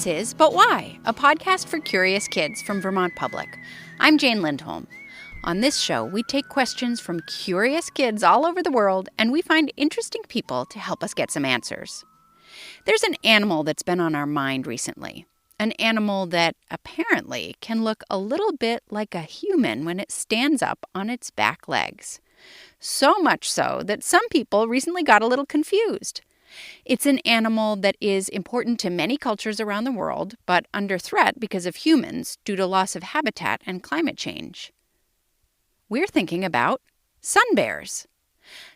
This is But Why?, a podcast for curious kids from Vermont Public. I'm Jane Lindholm. On this show, we take questions from curious kids all over the world, and we find interesting people to help us get some answers. There's an animal that's been on our mind recently. An animal that apparently can look a little bit like a human when it stands up on its back legs. So much so that some people recently got a little confused. It's an animal that is important to many cultures around the world, but under threat because of humans due to loss of habitat and climate change. We're thinking about sun bears.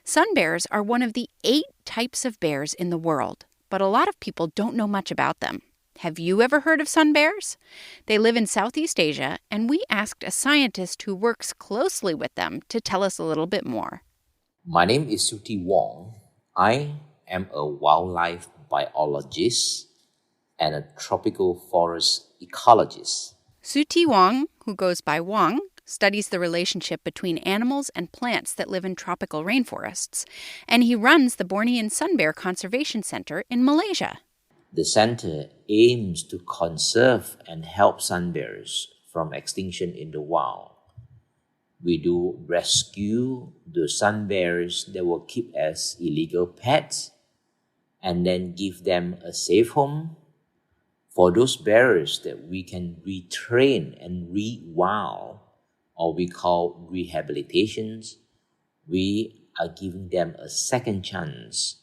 Sun bears are one of the 8 types of bears in the world, but a lot of people don't know much about them. Have you ever heard of sun bears? They live in Southeast Asia, and we asked a scientist who works closely with them to tell us a little bit more. My name is Siew Te Wong. I am a wildlife biologist and a tropical forest ecologist. Siew Te Wong, who goes by Wong, studies the relationship between animals and plants that live in tropical rainforests, and he runs the Bornean Sun Bear Conservation Center in Malaysia. The center aims to conserve and help sun bears from extinction in the wild. We do rescue the sun bears that were kept as illegal pets and then give them a safe home. For those bears that we can retrain and rewild, or we call rehabilitations, we are giving them a second chance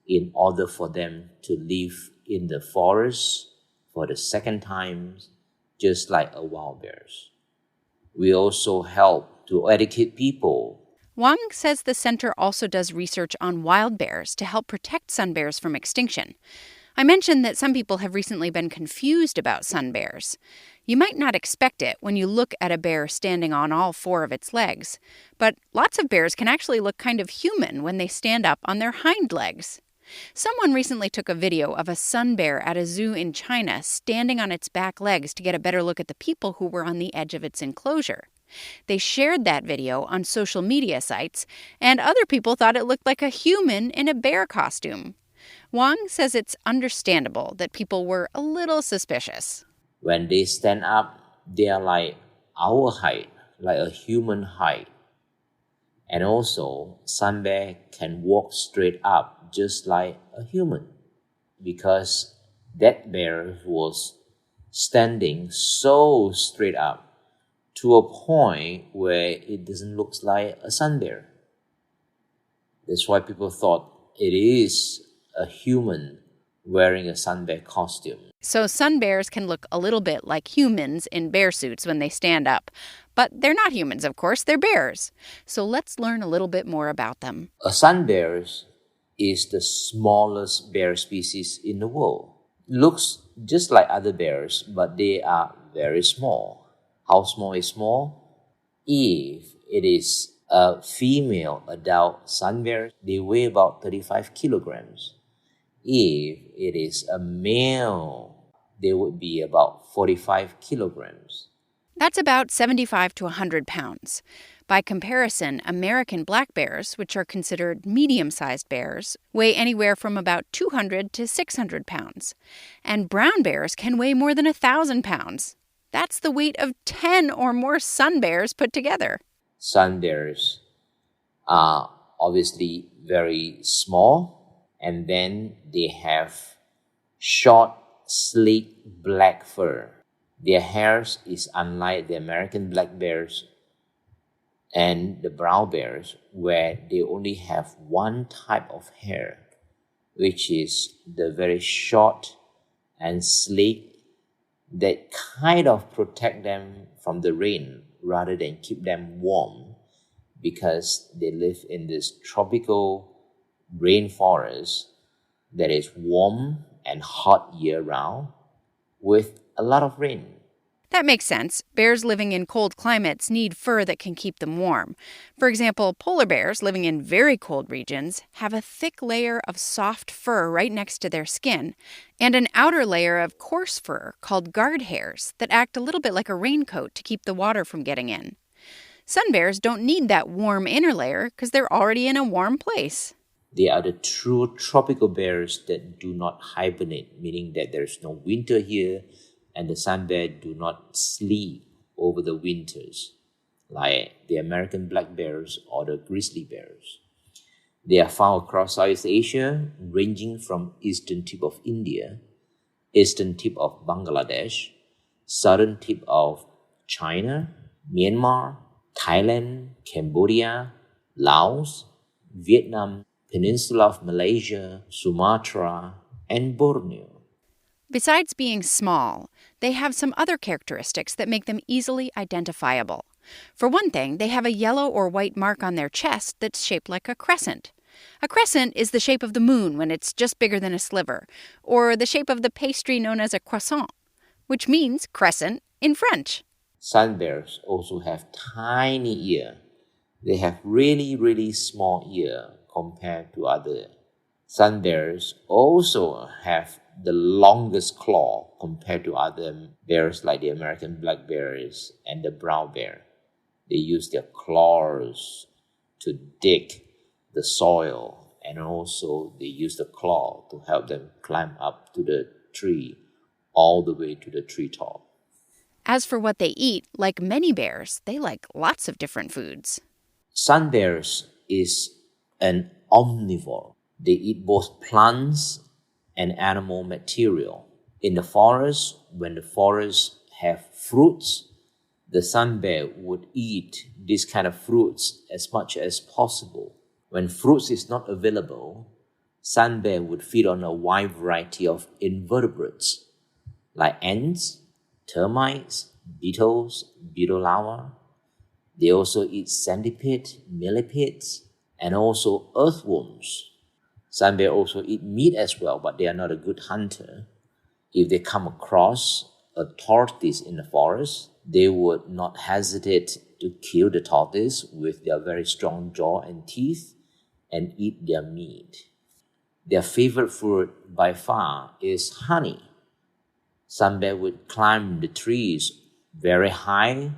in order for them to live in the forest for the second time, just like a wild bears. We also help to educate people. Wong says the center also does research on wild bears to help protect sun bears from extinction. I mentioned that some people have recently been confused about sun bears. You might not expect it when you look at a bear standing on all 4 of its legs, but lots of bears can actually look kind of human when they stand up on their hind legs. Someone recently took a video of a sun bear at a zoo in China standing on its back legs to get a better look at the people who were on the edge of its enclosure. They shared that video on social media sites, and other people thought it looked like a human in a bear costume. Wong says it's understandable that people were a little suspicious. When they stand up, they are like our height, like a human height. And also, sun bear can walk straight up just like a human, because that bear was standing so straight up to a point where it doesn't look like a sun bear. That's why people thought it is a human wearing a sun bear costume. So sun bears can look a little bit like humans in bear suits when they stand up. But they're not humans, of course, they're bears. So let's learn a little bit more about them. A sun bear is the smallest bear species in the world. Looks just like other bears, but they are very small. How small is small? If it is a female adult sun bear, they weigh about 35 kilograms. If it is a male, they would be about 45 kilograms. That's about 75 to 100 pounds. By comparison, American black bears, which are considered medium-sized bears, weigh anywhere from about 200 to 600 pounds. And brown bears can weigh more than 1,000 pounds. That's the weight of 10 or more sun bears put together. Sun bears are obviously very small, and then they have short, sleek black fur. Their hair is unlike the American black bears and the brown bears, where they only have one type of hair, which is the very short and sleek that kind of protect them from the rain rather than keep them warm, because they live in this tropical rainforest that is warm and hot year-round with a lot of rain. That makes sense. Bears living in cold climates need fur that can keep them warm. For example, polar bears living in very cold regions have a thick layer of soft fur right next to their skin and an outer layer of coarse fur called guard hairs that act a little bit like a raincoat to keep the water from getting in. Sun bears don't need that warm inner layer because they're already in a warm place. They are the true tropical bears that do not hibernate, meaning that there is no winter here and the sun bear do not sleep over the winters, like the American black bears or the grizzly bears. They are found across Southeast Asia, ranging from eastern tip of India, eastern tip of Bangladesh, southern tip of China, Myanmar, Thailand, Cambodia, Laos, Vietnam, Peninsula of Malaysia, Sumatra, and Borneo. Besides being small, they have some other characteristics that make them easily identifiable. For one thing, they have a yellow or white mark on their chest that's shaped like a crescent. A crescent is the shape of the moon when it's just bigger than a sliver, or the shape of the pastry known as a croissant, which means crescent in French. Sun bears also have tiny ear. They have really small ear compared to other. Sun bears also have the longest claw compared to other bears like the American black bears and the brown bear. They use their claws to dig the soil, and also they use the claw to help them climb up to the tree all the way to the treetop. As for what they eat, like many bears, they like lots of different foods. Sun bears is an omnivore. They eat both plants and animal material. In the forest, when the forests have fruits, the sun bear would eat this kind of fruits as much as possible. When fruits is not available, sun bear would feed on a wide variety of invertebrates like ants, termites, beetles, beetle larvae. They also eat centipede, millipedes, and also earthworms. Sun bear also eat meat as well, but they are not a good hunter. If they come across a tortoise in the forest, they would not hesitate to kill the tortoise with their very strong jaw and teeth and eat their meat. Their favorite food by far is honey. Sun bear would climb the trees very high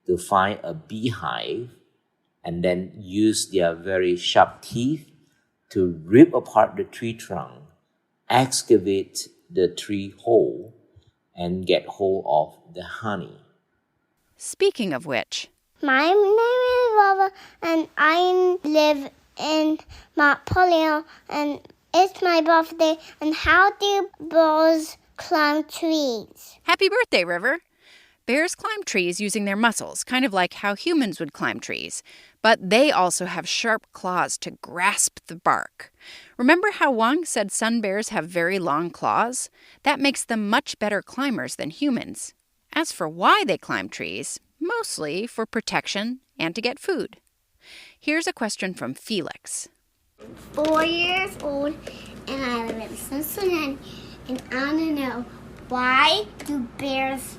to find a beehive and then use their very sharp teeth to rip apart the tree trunk, excavate the tree hole, and get hold of the honey. Speaking of which, my name is Robert and I live in Montpellier and it's my birthday. And how do bears climb trees? happy birthday, River! Bears climb trees using their muscles, kind of like how humans would climb trees. But they also have sharp claws to grasp the bark. Remember how Wong said sun bears have very long claws? That makes them much better climbers than humans. As for why they climb trees, mostly for protection and to get food. Here's a question from Felix. 4 years old and I live in Cincinnati and I want to know, why do bears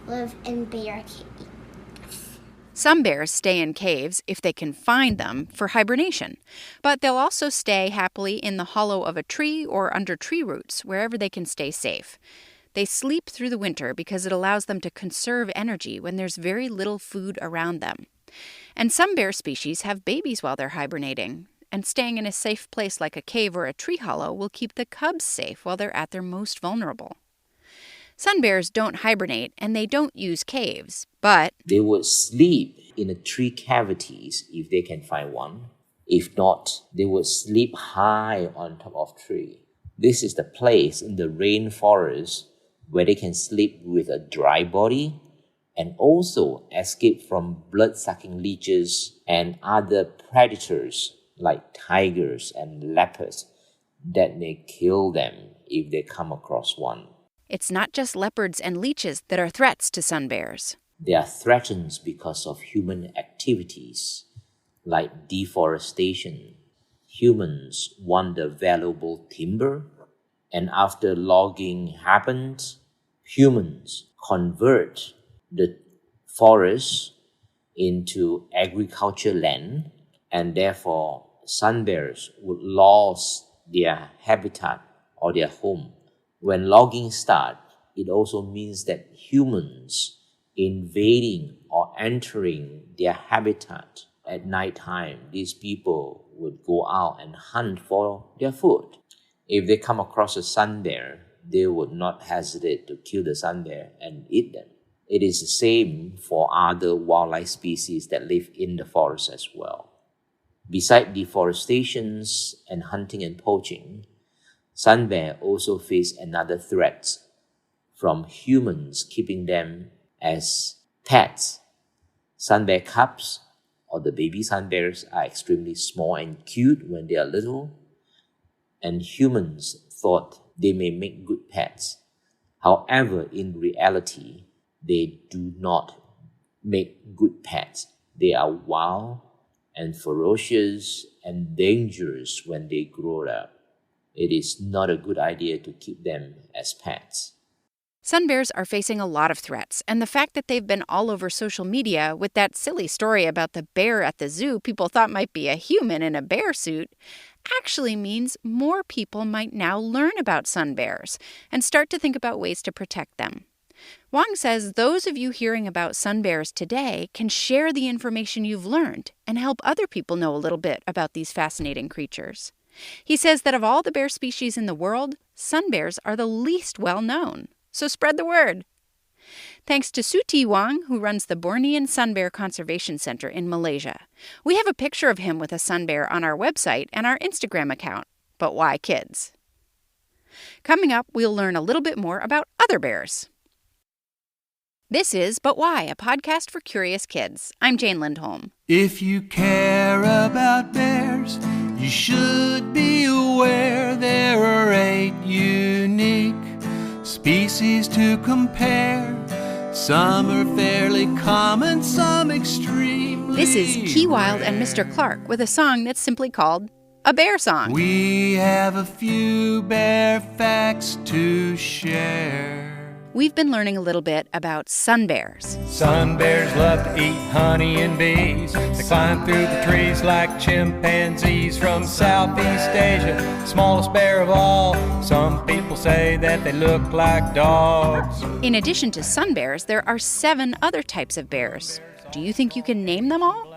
live in bear caves? Some bears stay in caves if they can find them for hibernation, but they'll also stay happily in the hollow of a tree or under tree roots, wherever they can stay safe. They sleep through the winter because it allows them to conserve energy when there's very little food around them. And some bear species have babies while they're hibernating, and staying in a safe place like a cave or a tree hollow will keep the cubs safe while they're at their most vulnerable. Sun bears don't hibernate and they don't use caves, but they would sleep in the tree cavities if they can find one. If not, they would sleep high on top of tree. This is the place in the rainforest where they can sleep with a dry body and also escape from blood-sucking leeches and other predators like tigers and leopards that may kill them if they come across one. It's not just leopards and leeches that are threats to sun bears. They are threatened because of human activities like deforestation. Humans want the valuable timber, and after logging happens, humans convert the forest into agriculture land, and therefore sun bears would lose their habitat or their home. When logging starts, it also means that humans invading or entering their habitat at night time, these people would go out and hunt for their food. If they come across a sun bear, they would not hesitate to kill the sun bear and eat them. It is the same for other wildlife species that live in the forest as well. Besides deforestation and hunting and poaching, sun bear also face another threat from humans keeping them as pets. Sun bear cubs or the baby sun bears are extremely small and cute when they are little, and humans thought they may make good pets. However, in reality, they do not make good pets. They are wild and ferocious and dangerous when they grow up. It is not a good idea to keep them as pets. Sun bears are facing a lot of threats, and the fact that they've been all over social media with that silly story about the bear at the zoo people thought might be a human in a bear suit actually means more people might now learn about sun bears and start to think about ways to protect them. Wong says those of you hearing about sun bears today can share the information you've learned and help other people know a little bit about these fascinating creatures. He says that of all the bear species in the world, sun bears are the least well known. So spread the word. Thanks to Siew Te Wong, who runs the Bornean Sun Bear Conservation Center in Malaysia. We have a picture of him with a sun bear on our website and our Instagram account. But why kids? Coming up, we'll learn a little bit more about other bears. This is But Why, a podcast for curious kids. I'm Jane Lindholm. If you care about bears, you should be aware there are 8 unique species to compare. Some are fairly common, some extremely This is Key Wilde and Mr. Clarke with a song that's simply called a bear song. We have a few bear facts to share. We've been learning a little bit about sun bears. Sun bears love to eat honey and bees. They climb through the trees like chimpanzees from Southeast Asia. Smallest bear of all. Some people say that they look like dogs. In addition to sun bears, there are 7 other types of bears. Do you think you can name them all?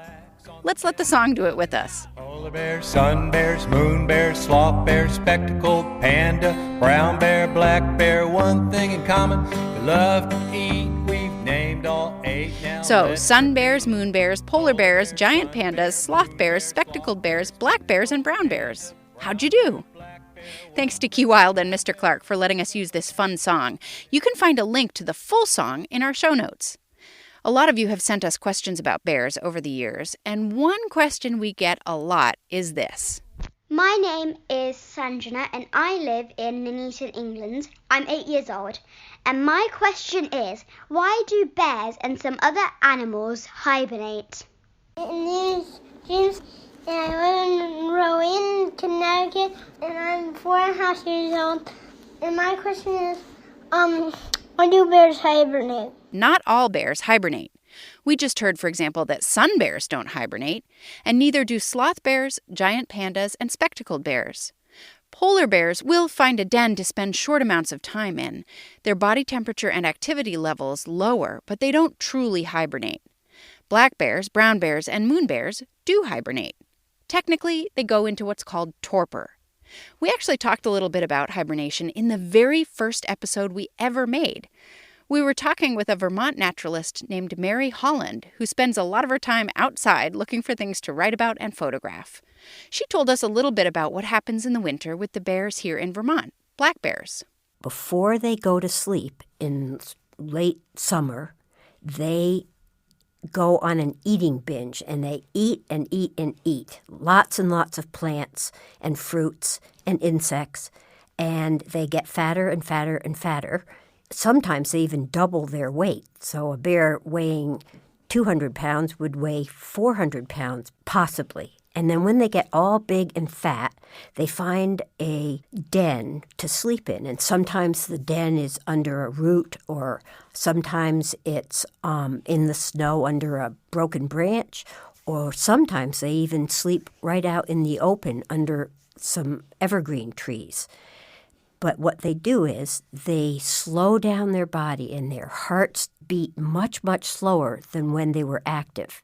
Let's let the song do it with us. Polar bears, sun bears, moon bears, sloth bears, spectacled panda, brown bear, black bear. One thing in common, they love to eat. We've named all 8 now. So, sun bears, moon bears, polar bears, giant pandas, sloth bears, spectacled bears, black bears, and brown bears. How'd you do? Thanks to Key Wilde and Mr. Clarke for letting us use this fun song. You can find a link to the full song in our show notes. A lot of you have sent us questions about bears over the years, and one question we get a lot is this. My name is Sanjana and I live in Nuneaton, England. I'm 8 years old. And my question is, why do bears and some other animals hibernate? My name is James and I live in Rowan, Connecticut, and I'm 4.5 years old. And my question is, why do bears hibernate? Not all bears hibernate. We just heard, for example, that sun bears don't hibernate, and neither do sloth bears, giant pandas, and spectacled bears. Polar bears will find a den to spend short amounts of time in. Their body temperature and activity levels lower, but they don't truly hibernate. Black bears, brown bears, and moon bears do hibernate. Technically, they go into what's called torpor. We actually talked a little bit about hibernation in the very first episode we ever made. We were talking with a Vermont naturalist named Mary Holland, who spends a lot of her time outside looking for things to write about and photograph. She told us a little bit about what happens in the winter with the bears here in Vermont, black bears. Before they go to sleep in late summer, they go on an eating binge, and they eat and eat and eat. Lots and lots of plants and fruits and insects, and they get fatter and fatter and fatter. Sometimes they even double their weight. So a bear weighing 200 pounds would weigh 400 pounds, possibly. And then when they get all big and fat, they find a den to sleep in. And sometimes the den is under a root, or sometimes it's in the snow under a broken branch, or sometimes they even sleep right out in the open under some evergreen trees. But what they do is they slow down their body, and their hearts beat much, much slower than when they were active.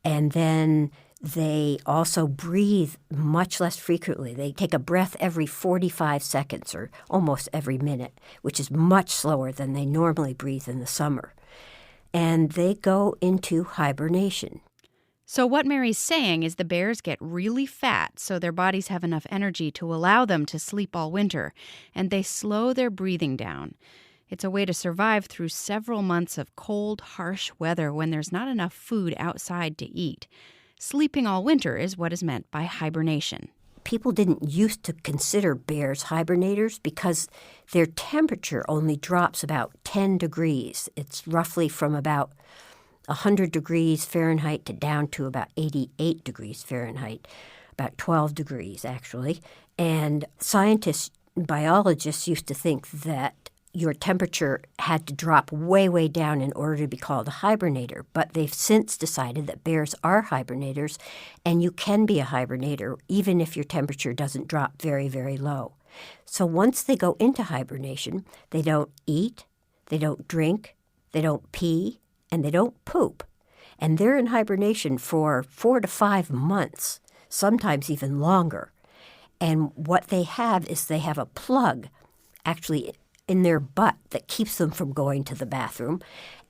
And then they also breathe much less frequently. They take a breath every 45 seconds or almost every minute, which is much slower than they normally breathe in the summer. And they go into hibernation. So what Mary's saying is the bears get really fat so their bodies have enough energy to allow them to sleep all winter, and they slow their breathing down. It's a way to survive through several months of cold, harsh weather when there's not enough food outside to eat. Sleeping all winter is what is meant by hibernation. People didn't used to consider bears hibernators because their temperature only drops about 10 degrees. It's roughly from about 100 degrees Fahrenheit to down to about 88 degrees Fahrenheit, about 12 degrees actually. And scientists, biologists used to think that your temperature had to drop way, way down in order to be called a hibernator. But they've since decided that bears are hibernators, and you can be a hibernator even if your temperature doesn't drop very, very low. So once they go into hibernation, they don't eat, they don't drink, they don't pee, and they don't poop. And they're in hibernation for 4 to 5 months, sometimes even longer. And what they have is they have a plug, actually in their butt, that keeps them from going to the bathroom.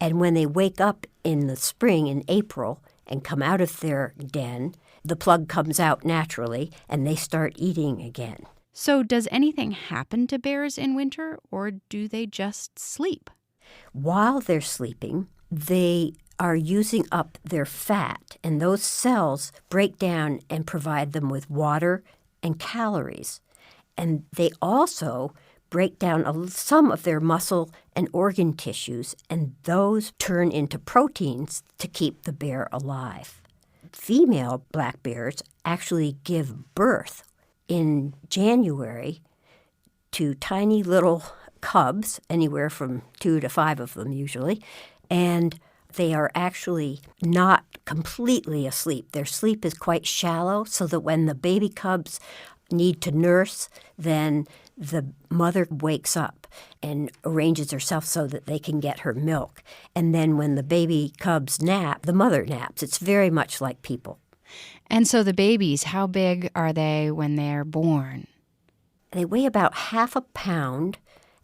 And when they wake up in the spring, in April, and come out of their den, the plug comes out naturally, and they start eating again. So does anything happen to bears in winter, or do they just sleep? While they're sleeping, they are using up their fat, and those cells break down and provide them with water and calories. And they also break down some of their muscle and organ tissues, and those turn into proteins to keep the bear alive. Female black bears actually give birth in January to tiny little cubs, anywhere from 2 to 5 of them usually, and they are actually not completely asleep. Their sleep is quite shallow, so that when the baby cubs need to nurse, then the mother wakes up and arranges herself so that they can get her milk. And then when the baby cubs nap, the mother naps. It's very much like people. And so the babies, how big are they when they're born? They weigh about half a pound,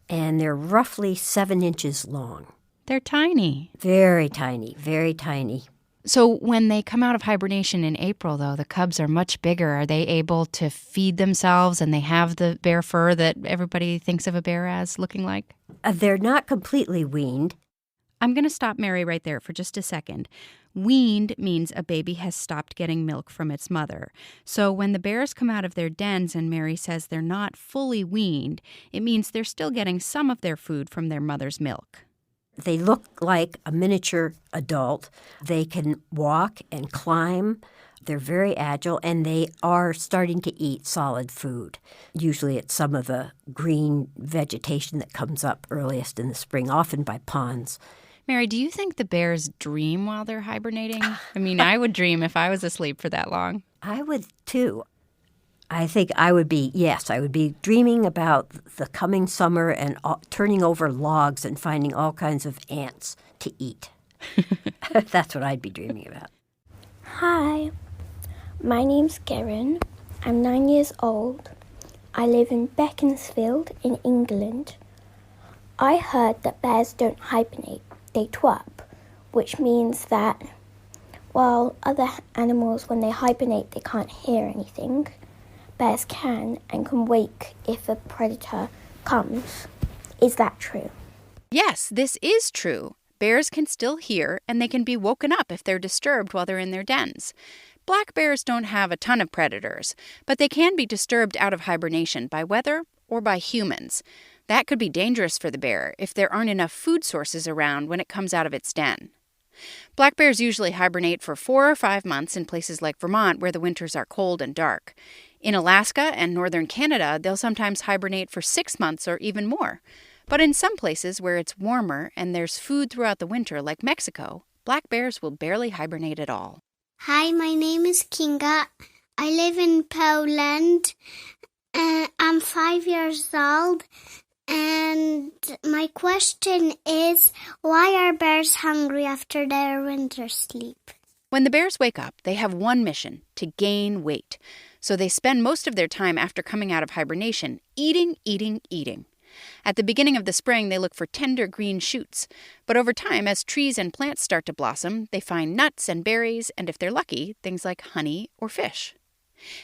and they're roughly 7 inches long. They're tiny. Very tiny, very tiny. So when they come out of hibernation in April, though, the cubs are much bigger. Are they able to feed themselves, and they have the bear fur that everybody thinks of a bear as looking like? They're not completely weaned. I'm going to stop Mary right there for just a second. Weaned means a baby has stopped getting milk from its mother. So when the bears come out of their dens and Mary says they're not fully weaned, it means they're still getting some of their food from their mother's milk. They look like a miniature adult. They can walk and climb. They're very agile, and they are starting to eat solid food. Usually it's some of the green vegetation that comes up earliest in the spring, often by ponds. Mary, do you think the bears dream while they're hibernating? I mean, I would dream if I was asleep for that long. I would, too. I think I would be dreaming about the coming summer and turning over logs and finding all kinds of ants to eat. That's what I'd be dreaming about. Hi, my name's Karen. I'm 9 years old. I live in Beaconsfield in England. I heard that bears don't hibernate, they twirp, which means that while other animals, when they hibernate, they can't hear anything, bears can and can wake if a predator comes. Is that true? Yes, this is true. Bears can still hear, and they can be woken up if they're disturbed while they're in their dens. Black bears don't have a ton of predators, but they can be disturbed out of hibernation by weather or by humans. That could be dangerous for the bear if there aren't enough food sources around when it comes out of its den. Black bears usually hibernate for 4 or 5 months in places like Vermont, where the winters are cold and dark. In Alaska and northern Canada, they'll sometimes hibernate for 6 months or even more. But in some places where it's warmer and there's food throughout the winter, like Mexico, black bears will barely hibernate at all. Hi, my name is Kinga. I live in Poland. I'm 5 years old. And my question is, why are bears hungry after their winter sleep? When the bears wake up, they have one mission: to gain weight. So they spend most of their time after coming out of hibernation eating, eating, eating. At the beginning of the spring, they look for tender green shoots. But over time, as trees and plants start to blossom, they find nuts and berries, and if they're lucky, things like honey or fish.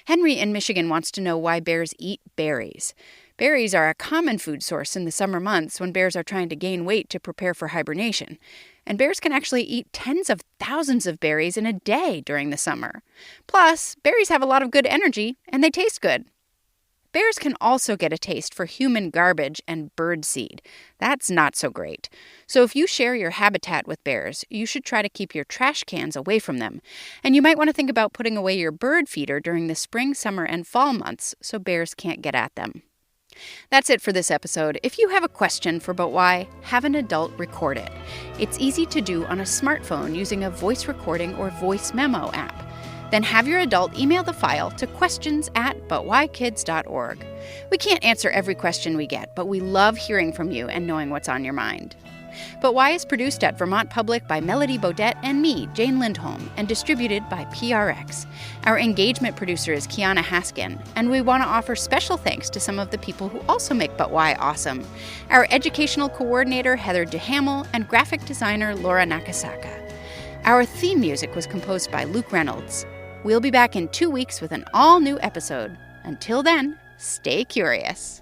Henry in Michigan wants to know why bears eat berries. Berries are a common food source in the summer months when bears are trying to gain weight to prepare for hibernation. And bears can actually eat tens of thousands of berries in a day during the summer. Plus, berries have a lot of good energy, and they taste good. Bears can also get a taste for human garbage and bird seed. That's not so great. So if you share your habitat with bears, you should try to keep your trash cans away from them. And you might want to think about putting away your bird feeder during the spring, summer, and fall months so bears can't get at them. That's it for this episode. If you have a question for But Why, have an adult record it. It's easy to do on a smartphone using a voice recording or voice memo app. Then have your adult email the file to questions@butwhykids.org. We can't answer every question we get, but we love hearing from you and knowing what's on your mind. But Why is produced at Vermont Public by Melody Bodette and me, Jane Lindholm, and distributed by PRX. Our engagement producer is Kiana Haskin, and we want to offer special thanks to some of the people who also make But Why awesome. Our educational coordinator, Heather DeHamel, and graphic designer, Laura Nakasaka. Our theme music was composed by Luke Reynolds. We'll be back in 2 weeks with an all-new episode. Until then, stay curious.